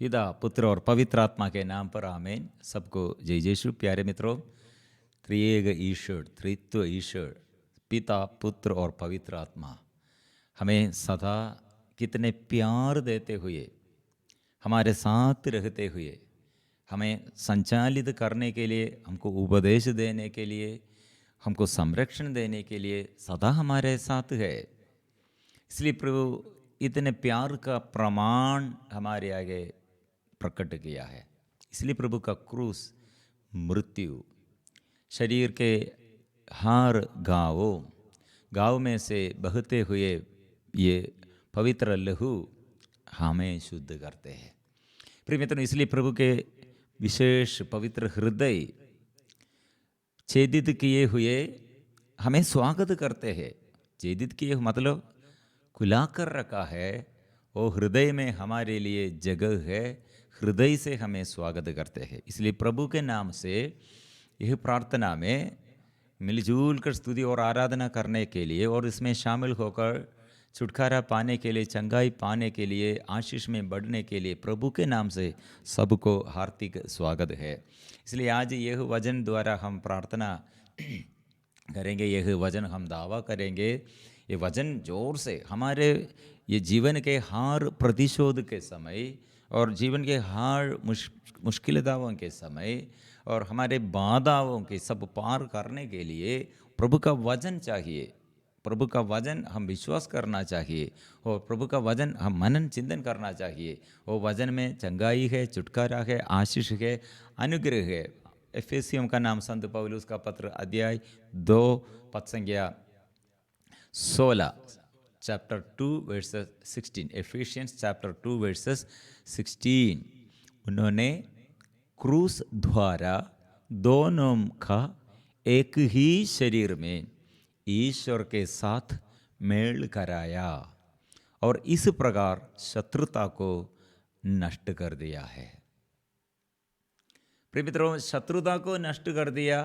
पिता पुत्र और पवित्र आत्मा के नाम पर आमीन। सबको जय यीशु। प्यारे मित्रों, त्रिएक ईश्वर, त्रित्व ईश्वर, पिता पुत्र और पवित्र आत्मा हमें सदा कितने प्यार देते हुए, हमारे साथ रहते हुए, हमें संचालित करने के लिए, हमको उपदेश देने के लिए, हमको संरक्षण देने के लिए सदा हमारे साथ है। इसलिए प्रभु इतने प्यार का प्रमाण हमारे आगे प्रकट किया है। इसलिए प्रभु का क्रूस, मृत्यु, शरीर के हर गाँव में से बहते हुए ये पवित्र लहू हमें शुद्ध करते हैं। प्रिय मित्रों, इसलिए प्रभु के विशेष पवित्र हृदय छेदित किए हुए हमें स्वागत करते हैं। छेदित किए मतलब खुला कर रखा है, वो हृदय में हमारे लिए जगह है, हृदय से हमें स्वागत करते हैं। इसलिए प्रभु के नाम से यह प्रार्थना में मिलजुल कर स्तुति और आराधना करने के लिए और इसमें शामिल होकर छुटकारा पाने के लिए, चंगाई पाने के लिए, आशीष में बढ़ने के लिए प्रभु के नाम से सबको हार्दिक स्वागत है। इसलिए आज यह वचन द्वारा हम प्रार्थना करेंगे, यह वचन हम दावा करेंगे। ये वचन जोर से हमारे ये जीवन के हर प्रतिशोध के समय और जीवन के हर मुश्किलताओं के समय और हमारे बाधाओं के सब पार करने के लिए प्रभु का वचन चाहिए। प्रभु का वचन हम विश्वास करना चाहिए और प्रभु का वचन हम मनन चिंतन करना चाहिए। वो वचन में चंगाई है, छुटकारा है, आशीष है, अनुग्रह है। एफेसियों का नाम संत पौलुस का पत्र अध्याय 2 पद संख्या 16, chapter 2 versus 16, efficiency chapter 2 versus 16। उन्होंने क्रूस द्वारा दोनों का एक ही शरीर में ईश्वर के साथ मेल कराया और इस प्रकार शत्रुता को नष्ट कर दिया है। प्रिय मित्रों, शत्रुता को नष्ट कर दिया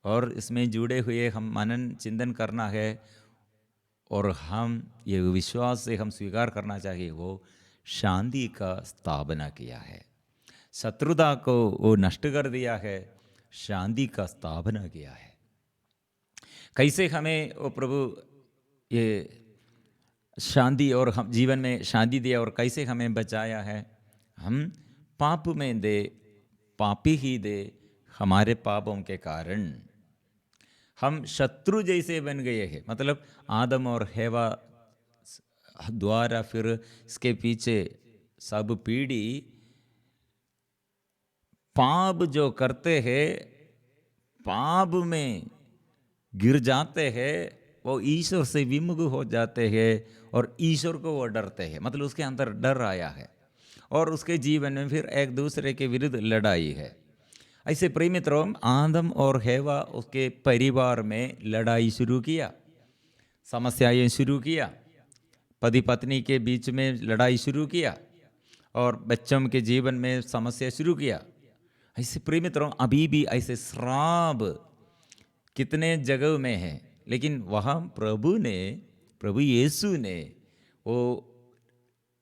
और इसमें जुड़े हुए हम मनन चिंतन करना है और हम ये विश्वास से हम स्वीकार करना चाहिए, वो शांति का स्थापना किया है। शत्रुता को वो नष्ट कर दिया है, शांति का स्थापना किया है। कैसे हमें वो प्रभु ये शांति और हम जीवन में शांति दिया और कैसे हमें बचाया है? हम पाप में दे, पापी ही दे, हमारे पापों के कारण हम शत्रु जैसे बन गए हैं। मतलब आदम और हेवा द्वारा फिर इसके पीछे सब पीढ़ी पाप जो करते हैं, पाप में गिर जाते हैं, वो ईश्वर से विमुख हो जाते हैं और ईश्वर को वो डरते हैं। मतलब उसके अंदर डर आया है और उसके जीवन में फिर एक दूसरे के विरुद्ध लड़ाई है। ऐसे प्रिय मित्रों, आदम और हेवा उसके परिवार में लड़ाई शुरू किया, समस्याएं शुरू किया, पति पत्नी के बीच में लड़ाई शुरू किया और बच्चों के जीवन में समस्या शुरू किया। ऐसे प्रिय मित्रों, अभी भी ऐसे श्राप कितने जगह में है, लेकिन वहाँ प्रभु यीशु ने वो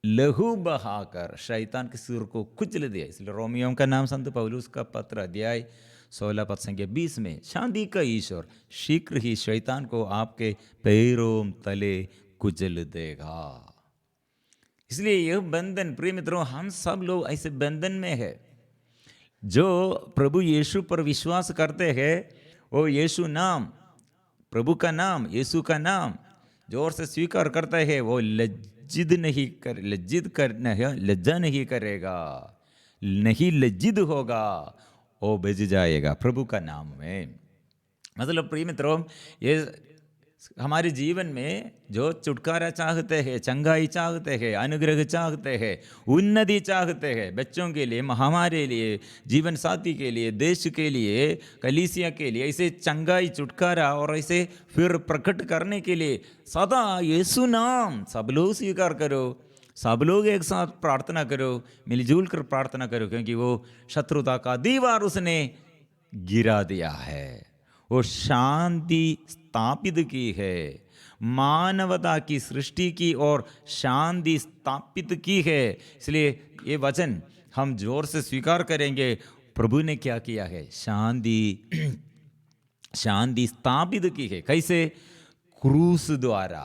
लहू बहाकर शैतान के सिर को कुचल दिया। इसलिए रोमियों का नाम संत पौलुस का पत्र अध्याय 16 पद संख्या 20 में शांति का ईश्वर शीघ्र ही शैतान को आपके पैरों तले कुचल देगा। इसलिए यह बंधन, प्रिय मित्रों, हम सब लोग ऐसे बंधन में है। जो प्रभु यीशु पर विश्वास करते हैं, वो यीशु नाम, प्रभु का नाम, यीशु का नाम जोर से स्वीकार करता है, वो लज्जा नहीं करेगा, नहीं लज्जित होगा, वो बच जाएगा प्रभु का नाम में। मतलब प्रिय मित्रों, ये हमारे जीवन में जो छुटकारा चाहते हैं, चंगाई चाहते हैं, अनुग्रह चाहते हैं, उन्नति चाहते हैं, बच्चों के लिए, हमारे लिए, जीवन साथी के लिए, देश के लिए, कलीसिया के लिए, ऐसे चंगाई, छुटकारा और ऐसे फिर प्रकट करने के लिए सदा यीशु नाम सब लोग स्वीकार करो, सब लोग एक साथ प्रार्थना करो, मिलजुल कर प्रार्थना करो, क्योंकि वो शत्रुता का दीवार उसने गिरा दिया है, वो शांति स्थापित की है, मानवता की सृष्टि की और शांति स्थापित की है। इसलिए ये वचन हम जोर से स्वीकार करेंगे। प्रभु ने क्या किया है? शांति शांति स्थापित की है। कैसे? क्रूस द्वारा,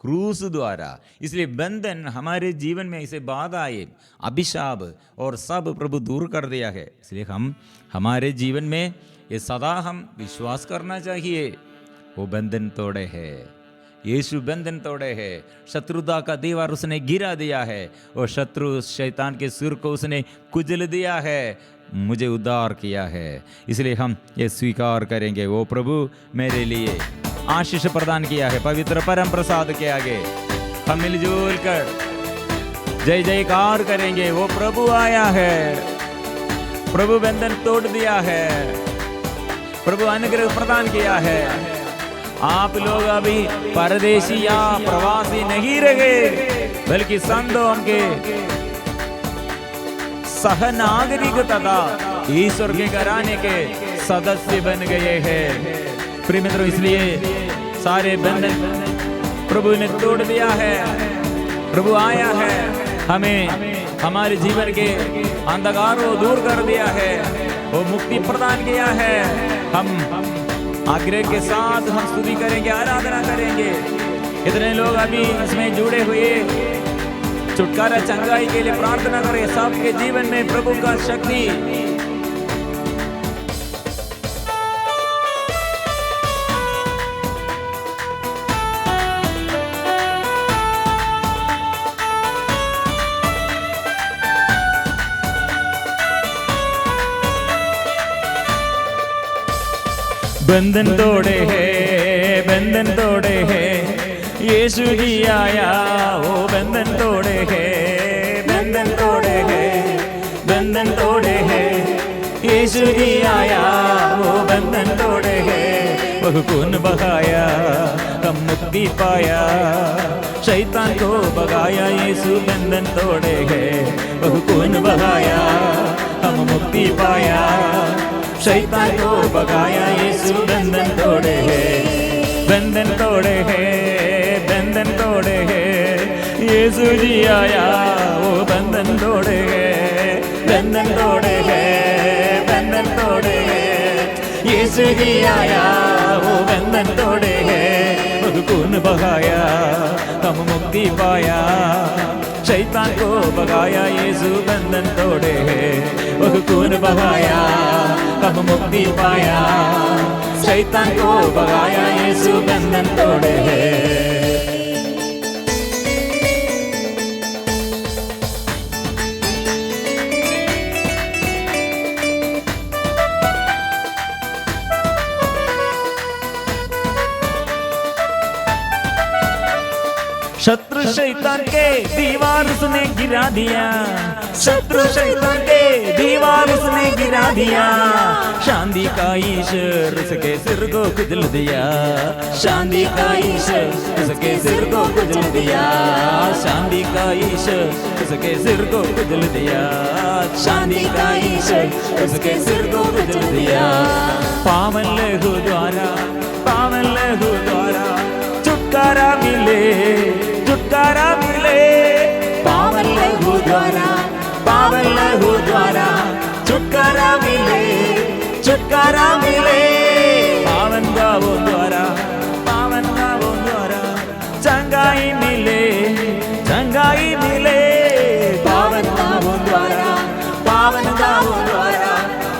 क्रूस द्वारा। इसलिए बंधन हमारे जीवन में ऐसे बाधा आए, अभिशाप और सब प्रभु दूर कर दिया है। इसलिए हम हमारे जीवन में ये सदा हम विश्वास करना चाहिए, वो बंधन तोड़े है, यीशु बंधन तोड़े है। शत्रुता का दीवार उसने गिरा दिया है और शत्रु शैतान के सिर को उसने कुचल दिया है, मुझे उद्धार किया है। इसलिए हम ये स्वीकार करेंगे, वो प्रभु मेरे लिए आशीष प्रदान किया है। पवित्र परम प्रसाद के आगे हम मिलजुल कर जय जयकार करेंगे। वो प्रभु आया है, प्रभु बंधन तोड़ दिया है, प्रभु अनुग्रह प्रदान किया है। आप लोग अभी परदेशी या प्रवासी नहीं रहे, बल्कि संतों के सह नागरिक तथा ईश्वर के घराने के सदस्य बन गए हैं। प्रिय मित्रों, इसलिए सारे बंधन प्रभु ने तोड़ दिया है। प्रभु आया है, हमें हमारे जीवन के अंधकार को दूर कर दिया है, वो मुक्ति प्रदान किया है। हम आग्रह के साथ हम स्तुति करेंगे, आराधना करेंगे। इतने लोग अभी इसमें जुड़े हुए छुटकारा चंगाई के लिए प्रार्थना करें। सबके जीवन में प्रभु का शक्ति बंधन तोड़े है, बंधन तोड़े है, यीशु जी आया, वो बंधन तोड़े है, बंधन तोड़े है, बंधन तोड़े है, यीशु जी आया, वो बंधन तोड़े है। वह खून बहाया, हम मुक्ति पाया, शैतान को भगाया, यीशु बंधन तोड़े है। वह खून बहाया, हम मुक्ति पाया, शैतान को भगाया, यीशु बंधन तोड़े है, बंधन तोड़े है, बंधन तोड़े है, यीशु जी आया, वो बंधन तोड़े है, बंधन तोड़े है, बंधन तोड़े है, यीशु जी आया, वो बंधन तोड़े है। वो खून बहाया, हम मुक्ति पाया, शैतान को भगाया, यीशु बंधन तोड़े है। वो खून बहाया, हम मुक्ति पाया, शैतान को भगाया, यीशु बंधन तोड़े है। शत्रु शैतान के दीवार उसने गिरा दिया, शत्रु शैतान के दीवार उसने गिरा दिया, शांति का ईश्वर उसके सिर को कुचल दिया, शांति का ईश्वर उसके सिर को कुचल दिया, शांति का ईश्वर उसके सिर को कुचल दिया, शांति का ईश्वर उसके सिर को कुचल दिया। पावन लहू द्वारा, पावन लहू द्वारा छुटकारा मिले, छुटकारा मिले, पावन लहू द्वारा, पावन लहू द्वारा छुटकारा मिले, छुटकारा मिले, पावन गावों द्वारा, पावन गावों द्वारा चंगाई मिले, चंगाई मिले, पावन गावों द्वारा, पावन गावों द्वारा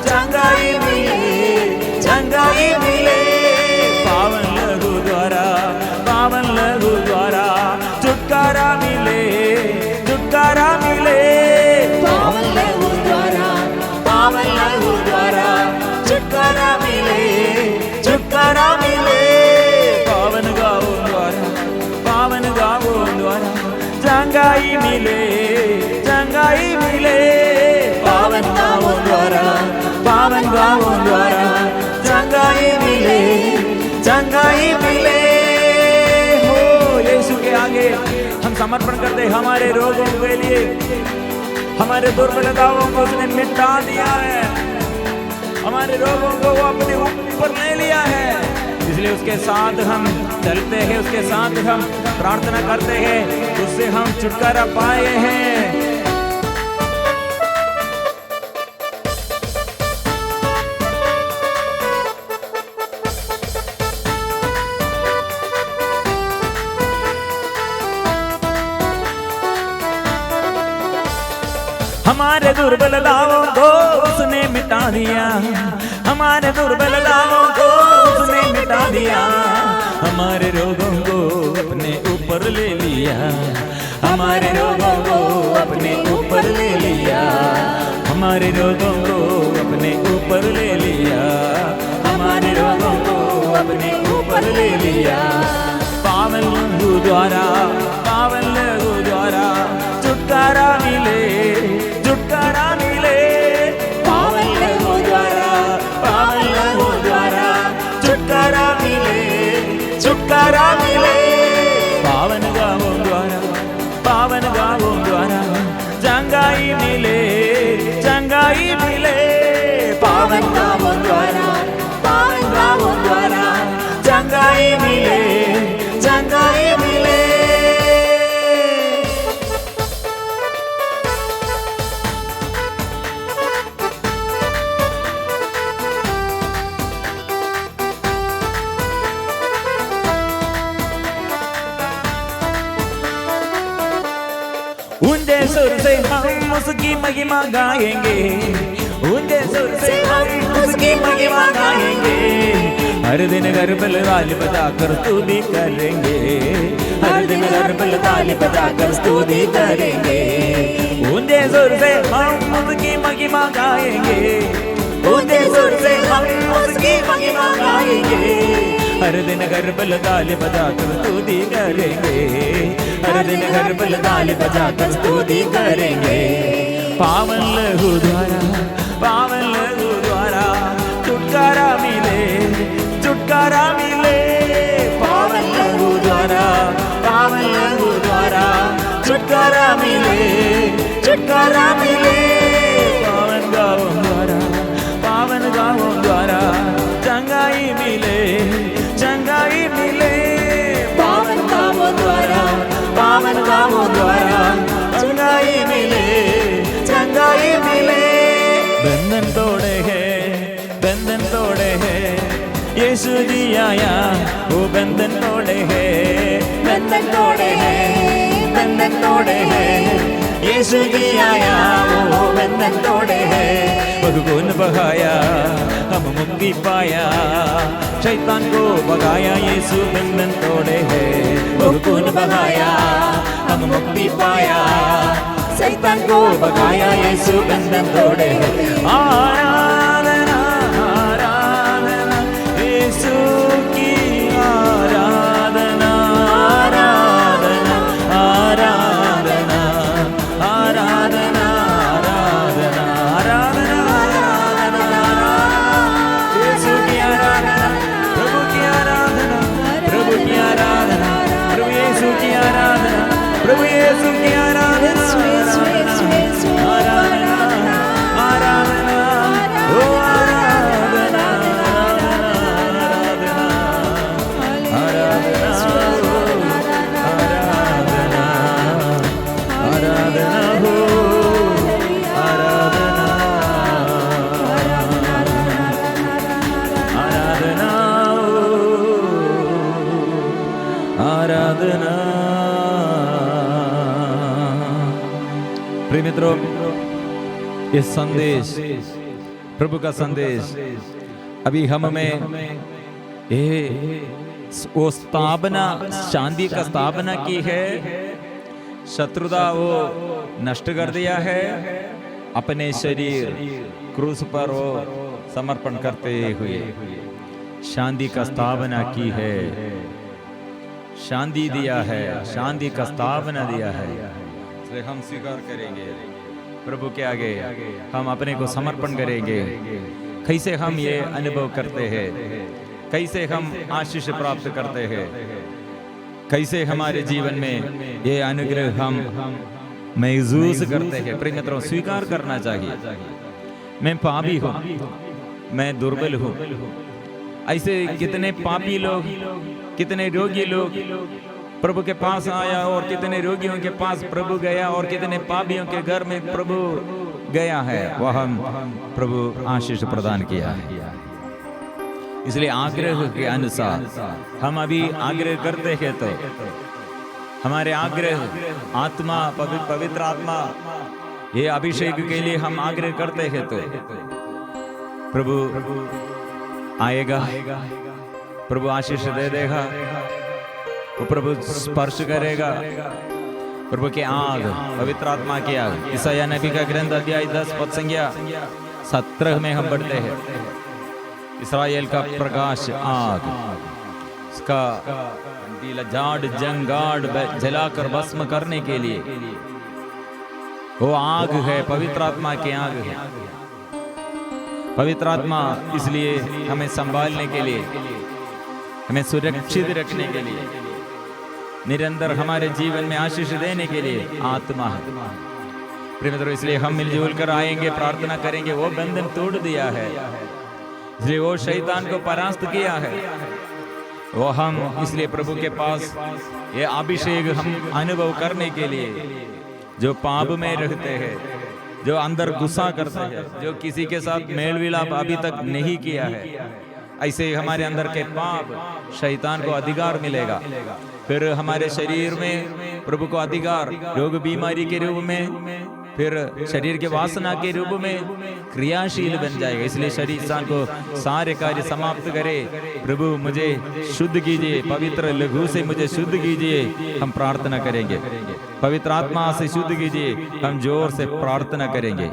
चंगाई मिले, चंगाई मिले, पावन लहू द्वारा, पावन लहू द्वारा छुटकारा मिले, छुटकारा मिले, पावन लहू द्वारा, पावन लहू द्वारा छुटकारा मिले, छुटकारा मिले, पावन गावों द्वारा, पावन गावों द्वारा चंगाई मिले, चंगाई मिले, पावन गावों द्वारा, पावन गावों द्वारा चंगाई मिले, चंगाई मिले। यीशु के आगे हम समर्पण करते, हमारे रोगों के लिए, हमारे दुर्बलताओं को उसने मिटा दिया है, हमारे रोगों को वो अपने ऊपर ले लिया है। इसलिए उसके साथ हम चलते हैं, उसके साथ हम प्रार्थना करते हैं, उससे हम छुटकारा पाए हैं। हमारे दुर्बलताओं को उसने मिटा दिया, हमारे दुर्बलताओं को उसने मिटा दिया, हमारे रोगों को अपने ऊपर ले लिया, हमारे रोगों को अपने ऊपर ले लिया, हमारे रोगों को अपने ऊपर ले लिया, हमारे रोगों को अपने ऊपर ले लिया। पावन लहू द्वारा, पावन लहू द्वारा छुटकारा मिले, छुटकारा मिले। पावन लहू द्वारा, पावन लहू द्वारा छुटकारा मिले, छुटकारा मिले। पावन गावों द्वारा, पावन गावों द्वारा चंगाई मिले, चंगाई मिले। पावन गावों द्वारा, पावन गावों द्वारा चंगाई मिले, चंगाई मिले। ऊंचे सुर से हम उसकी महिमा गाएंगे, ऊंचे सुर से हम उसकी महिमा गाएंगे। हर दिन गरबल ताली बजाकर स्तुति करेंगे, हर दिन गरबल ताली बजाकर स्तुति करेंगे। ऊंचे सुर से हम उसकी महिमा गाएंगे, ऊंचे सुर से हम उसकी महिमा गाएंगे। हर दिन गरबल ताली बजाकर स्तुति करेंगे, हर दिन गरबल ताली बजाकर स्तुति करेंगे। पावन लहू द्वारा, पावन लहू द्वारा छुटकारा मिले, छुटकारा मिले। पावन लहू द्वारा, पावन लहू द्वारा छुटकारा मिले, छुटकारा मिले। पावन गावों द्वारा, पावन गावों द्वारा चंगाई मिले, चंगाई मिले। पावन गावों द्वारा, पावन गावों द्वारा चंगाई मिले, चंगाई मिले। बंधन तोड़े हैं, बंधन तोड़े हैं, यीशु जी आया, वो बंधन तोड़े हैं, बंधन तोड़े हैं, बंधन तोड़े हैं। यीशु जी आया, वो बंधन तोड़े हैं। वह खून बहाया, हम मुक्ति पाया, शैतान को भगाया, यीशु बंधन तोड़े हैं। वह खून बहाया, हम मुक्ति पाया, शैतान को भगाया, यीशु बंधन तोड़े हैं। आराधना, आराधना यीशु की आराधना, आराधना, आराधना, आराधना, आराधना, आराधना, आराधना। यीशु की आराधना, प्रभु की आराधना, प्रभु की आराधना, प्रभु यीशु की आराधना, प्रभु यीशु की आराधना। प्रिय मित्रों, ये संदेश, प्रभु का संदेश अभी हम में ये वो स्थापना, शांति का स्थापना की है। शत्रुता वो नष्ट कर दिया है, अपने शरीर क्रूस पर वो समर्पण करते हुए शांति का स्थापना की है, शांति दिया है, शांति का स्थापना दिया है। इसलिए हम स्वीकार करेंगे प्रभु के आगे, हम अपने को समर्पण करेंगे। कैसे हम ये अनुभव करते हैं, कैसे हम आशीष प्राप्त करते हैं, कैसे हमारे जीवन में ये अनुग्रह हम महसूस करते हैं। प्रिय मित्रों, स्वीकार करना चाहिए, मैं पापी हूँ, मैं दुर्बल हूँ, ऐसे कितने पापी लोग, कितने रोगी लोग प्रभु के पास आया, और कितने रोगियों के पास प्रभु गया, और कितने पापियों के घर में प्रभु गया है, वह हम प्रभु आशीष प्रदान किया है। इसलिए आग्रह के अनुसार हम अभी आग्रह करते हैं, तो हमारे आग्रह आत्मा, पवित्र आत्मा, ये अभिषेक के लिए हम आग्रह करते हैं, तो प्रभु आएगा, प्रभु आशीष दे देगा, वो प्रभु स्पर्श करेगा, प्रभु की आग, पवित्र आत्मा की आग। यशायाह नबी का ग्रंथ अध्याय 10 पद संख्या 17 में हम पढ़ते हैं, इस्राएल का प्रकाश आग, इसका जाड़ जंगाड़ जलाकर भस्म करने के लिए वो आग है, पवित्र आत्मा की आग है। पवित्र आत्मा इसलिए हमें संभालने के लिए, हमें सुरक्षित रखने के लिए, निरंतर हमारे जीवन में आशीष देने के लिए आत्मा है। प्रिय मित्रों, इसलिए हम मिलजुल कर आएंगे, प्रार्थना करेंगे। वो बंधन तोड़ दिया है, इसलिए वो शैतान को परास्त किया है। वो हम इसलिए प्रभु के पास ये अभिषेक हम अनुभव करने के लिए, जो पाप में रहते हैं, जो अंदर गुस्सा करते हैं, जो किसी के साथ मेल विलाप अभी तक नहीं किया है, ऐसे हमारे अंदर के पाप, शैतान को अधिकार मिलेगा। फिर हमारे शरीर में प्रभु को अधिकार, रोग बीमारी के रूप में, फिर शरीर के वासना के रूप में क्रियाशील बन जाएगा। इसलिए शरीर इंसान को सारे कार्य समाप्त करे। प्रभु मुझे शुद्ध कीजिए, पवित्र लघु से मुझे शुद्ध कीजिए, हम प्रार्थना करेंगे। पवित्र आत्मा से शुद्ध कीजिए, हम जोर से प्रार्थना करेंगे।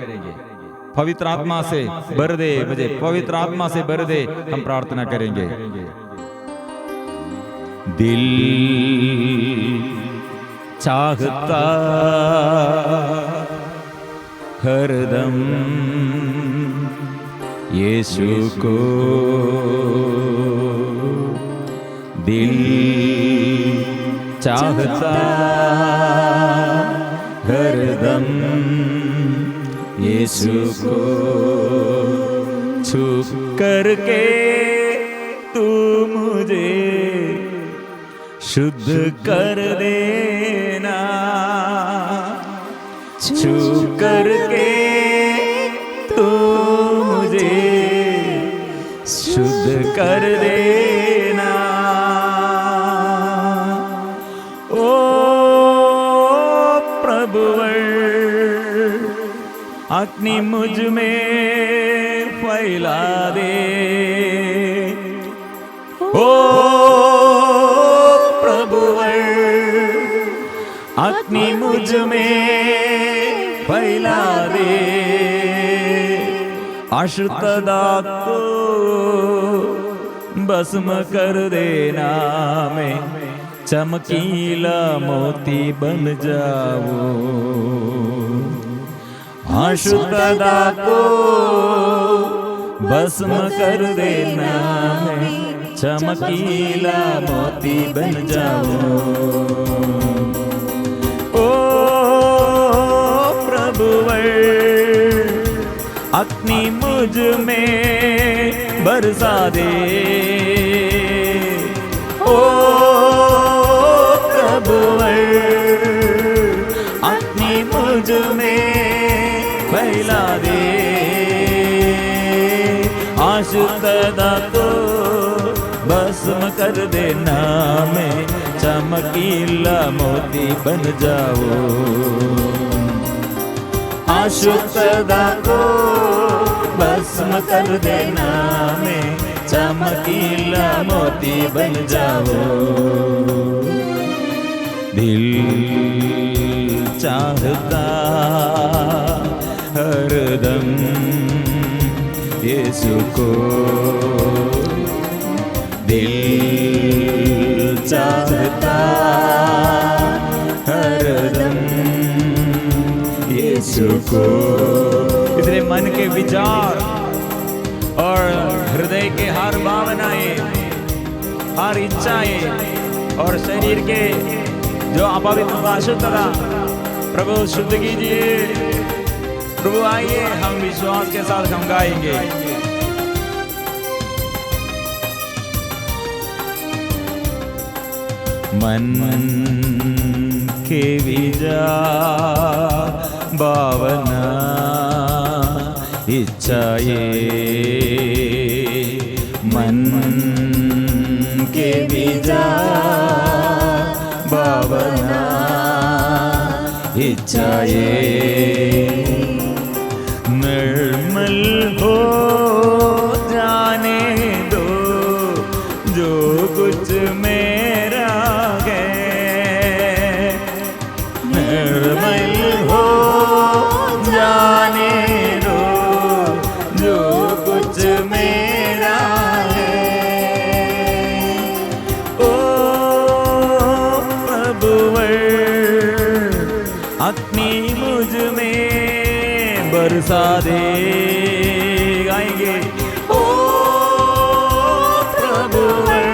पवित्र आत्मा से भर दे मुझे, पवित्र आत्मा से भर दे, हम प्रार्थना करेंगे। दिल चाहता हरदम यीशु को, दिल चाहता हरदम यीशु को, छू करके तू मुझे शुद्ध कर देना, छू करके तू मुझे शुद्ध कर देना। ओ प्रभुवर अग्नि मुझ में फैला दे, ओ प्रभुवर अग्नि मुझ में फैला दे, अशुद्धता को भस्म कर देना, मैं चमकीला मोती बन जाऊं। अशुद्धता को भस्म कर देना, मैं चमकीला मोती बन जाऊं। ओ प्रभुवर अग्नि मुझ में बरसा दे, ओ प्रभुवर अग्नि मुझ में फैला दे, अशुद्धता को भस्म कर देना, मैं चमकीला मोती बन जाऊं। अशुद्धता को भस्म कर देना, मैं चमकीला मोती बन जाऊं। दिल चाहता हरदम यीशु को, दिल चाहता हरदम यीशु को। इसलिए मन के विचार और हृदय के हर भावनाएं, हर इच्छाएं और शरीर के जो अपवित्र अशुद्धता प्रभु शुद्ध कीजिए। प्रभु आइए, हम विश्वास के साथ हम गाएंगे। मन के विचार भावना इच्छाएं, मन के विचार भावना इच्छाएं निर्मल हो जाने दो जो कुछ मेरा है, निर्मल हो जाने दो जो कुछ मेरा है। ओ प्रभुवर अग्नि मुझ में बरसा दे, गाएंगे ओ प्रभुवर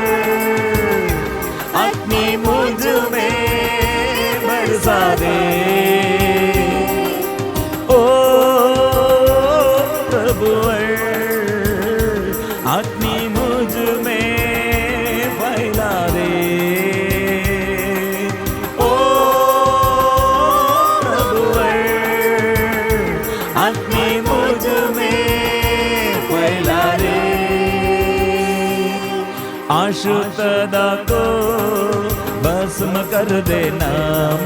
अग्नि मुझ में बरसा दे, ओ प्रभुवर अग्नि मुझ में फैला दे, ओ प्रभुवर अग्नि मुझ में फैला दे। आशुतदा को भस्म कर देना,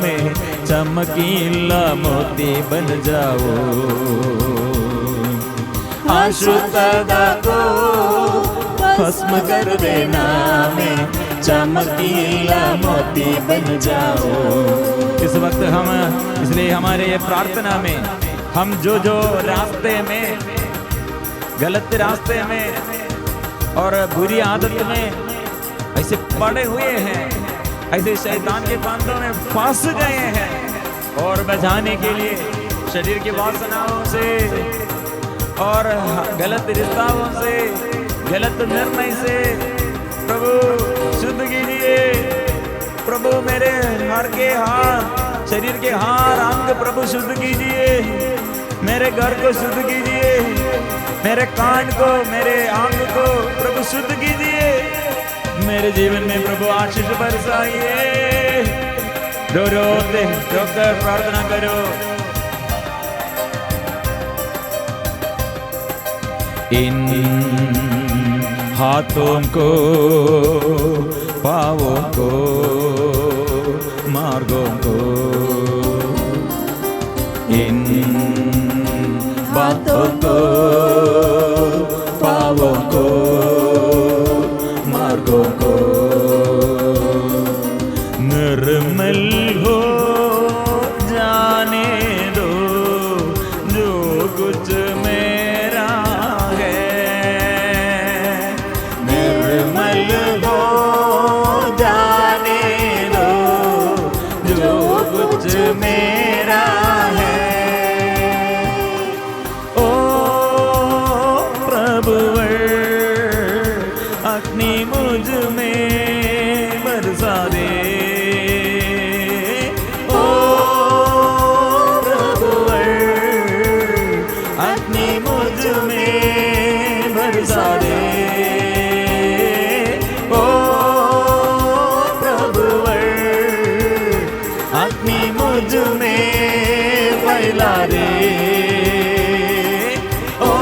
मैं चमकीला मोती बन जाओ। आशुतदा को भस्म कर देना, मैं चमकीला मोती बन जाओ। इस वक्त हम इसलिए हमारे ये प्रार्थना में हम जो रास्ते में, गलत रास्ते में और बुरी आदत में ऐसे पड़े हुए हैं, ऐसे शैतान के फांदों में फंस गए हैं, और बचाने के लिए शरीर की वासनाओं से और गलत रिश्ताओं से, गलत निर्णय से प्रभु शुद्ध कीजिए। प्रभु मेरे हर के हार, शरीर के हार अंग प्रभु शुद्ध कीजिए, मेरे घर को शुद्ध कीजिए, मेरे कान को, मेरे अंग को प्रभु शुद्ध कीजिए। मेरे जीवन में प्रभु आशीष बरसाइए। रोकर प्रार्थना करो। इन हाथों को, पाँवों को, मार्गों को, इन बातों को, पाँवों को, मार्गों को निर्मल हो जाने दो जो कुछ मेरा है, निर्मल हो जाने दो जो कुछ मेरा है। ओ प्रभुवर अग्नि मुझ में बरसा दे, ओ प्रभुवर अग्नि मुझ में बरसा दे, ओ प्रभुवर अग्नि मुझ में फैला दे, ओ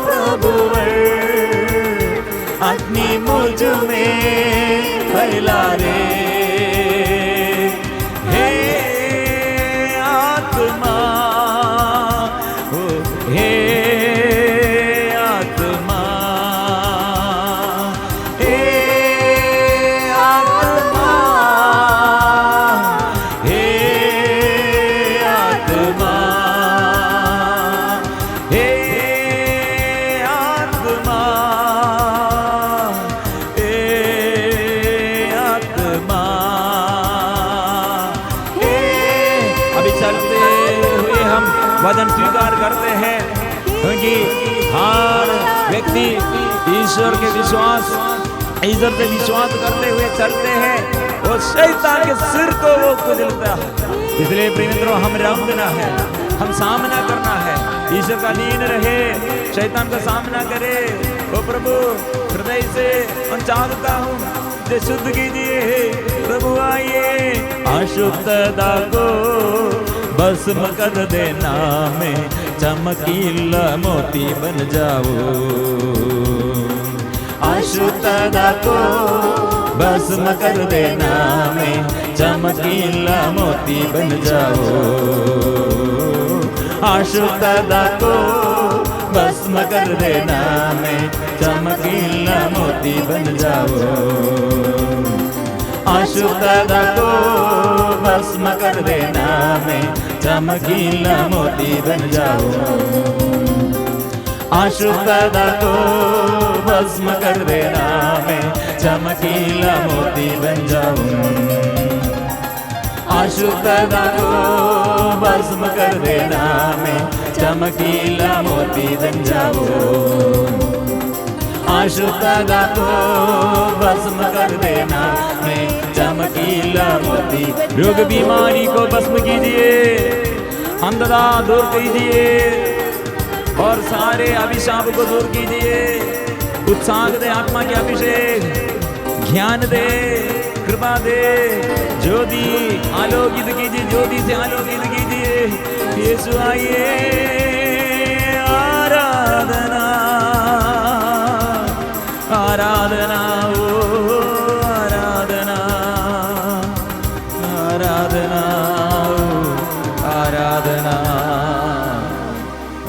प्रभुवर अग्नि मुझ में फैला दे। हे आत्मा, ओ हे आत्मा, हे आत्मा, हे आत्मा, हे आत्मा, वचन स्वीकार करते हैं, क्योंकि हर व्यक्ति ईश्वर के विश्वास, ईश्वर से विश्वास करते हुए चलते हैं, वो शैतान के सिर को वो कुचलता है। इसलिए प्रिय मित्रों, हम रमना है, हम सामना करना है, ईश्वर का लीन रहे, शैतान का सामना करे। ओ प्रभु, हृदय से चाहता हूँ नित्य शुद्ध कीजिए। प्रभु आइए अशुद्धता को भस्म कर देना में चमकीला मोती बन जाओ। अशुद्धता को भस्म कर देना में चमकीला मोती बन जाओ। अशुद्धता को भस्म कर देना में चमकीला मोती बन जाओ। अशुद्धता को भस्म कर देना में चमकीला मोती बन जाओ। अशुद्धता को भस्म कर देना में चमकीला मोती बन जाऊं। अशुद्धता को भस्म कर देना में चमकीला मोती बन जाऊं। अशुद्धता को भस्म कर देना में चमकीला मोती। रोग बीमारी को भस्म कीजिए, अंधता दूर कीजिए और सारे अभिशाप को दूर कीजिए। उत्साह दे, आत्मा के अभिषेक, ज्ञान दे, कृपा दे, ज्योति आलोकित कीजिए, ज्योति से आलोकित कीजिए। यीशु आइए, आराधना आराधना ओ आराधना आराधना ओ आराधना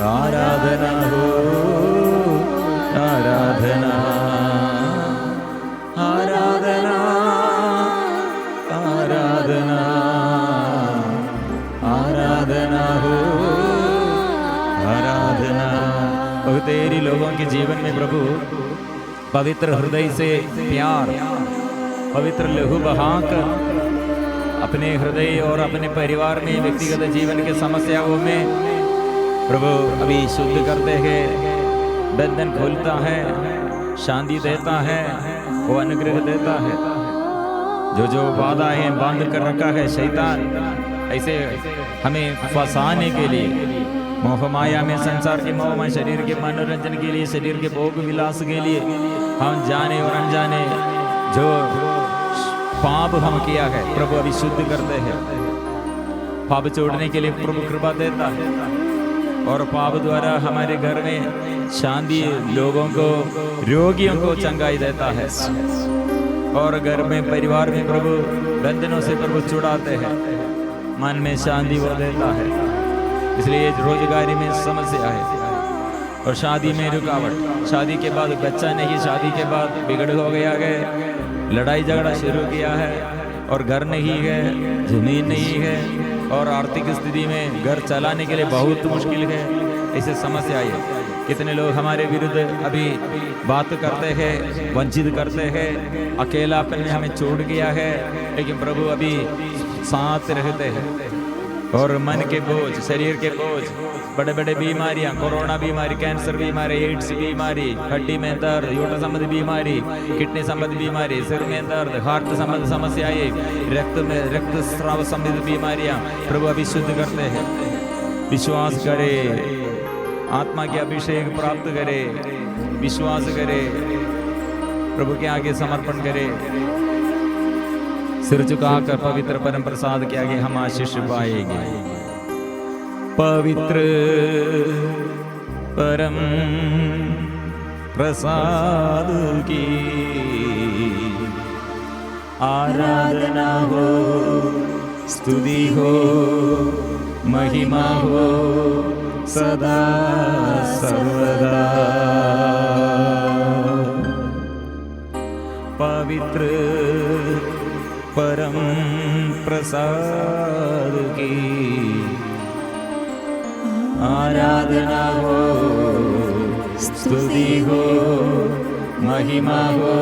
आराधना हो आराधना आराधना आराधना आराधना हो आराधना। बहुतेरी लोगों के जीवन में प्रभु पवित्र हृदय से प्यार, पवित्र लहू बहाकर अपने हृदय और अपने परिवार में, व्यक्तिगत जीवन के समस्याओं में प्रभु अभी शुद्ध करते हैं। बंधन खोलता है, शांति देता है, वो अनुग्रह देता है। जो वादा है बांध कर रखा है शैतान, ऐसे हमें फंसाने के लिए, मोह माया में, संसार के मोह में, शरीर के मनोरंजन के लिए, शरीर के भोग विलास के लिए हम जाने और अनजाने जो पाप हम किया है प्रभु अभी शुद्ध करते हैं। पाप छोड़ने के लिए प्रभु कृपा देता है और पाप द्वारा हमारे घर में शांति, लोगों को, रोगियों को चंगाई देता है और घर में, परिवार में प्रभु बंधनों से प्रभु छुड़ाते हैं, मन में शांति वो देता है। इसलिए रोजगारी में समस्या है और शादी में रुकावट, शादी के बाद बच्चा नहीं, शादी के बाद बिगड़ हो गया है, लड़ाई झगड़ा शुरू किया है और घर नहीं है, जमीन नहीं है और आर्थिक स्थिति में घर चलाने के लिए बहुत मुश्किल है। ऐसे समस्या है। कितने लोग हमारे विरुद्ध अभी बात करते हैं, वंचित करते हैं, अकेलापन में हमें छोड़ गया है, लेकिन प्रभु अभी साथ रहते हैं। और मन के बोझ, शरीर के बोझ, बड़े बड़े बीमारियां, कोरोना बीमारी, कैंसर बीमारी, एड्स बीमारी, हड्डी में दर्द, यूट्रस संबंधी बीमारी, किडनी संबंधी बीमारी, सिर में दर्द, हार्ट संबंधी समस्याएं, रक्त स्राव संबंधी बीमारियां प्रभु अभी शुद्ध करते हैं। विश्वास करे, आत्मा के अभिषेक प्राप्त करे, विश्वास करे, प्रभु के आगे समर्पण करे, सिर झुकाकर पवित्र परम प्रसाद के आगे हम आशीष पाएंगे। पवित्र परम प्रसाद की आराधना हो, स्तुति हो, महिमा हो सदा सर्वदा। पवित्र परम प्रसाद की आराधना हो, स्तुति हो, महिमा हो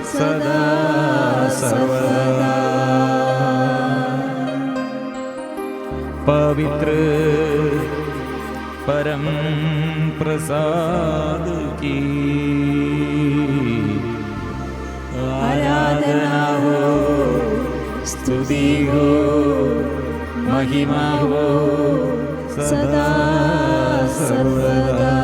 सदा सर्वदा। पवित्र परम प्रसाद की आराधना हो, स्तुति हो, महिमा हो सदा सर्वदा।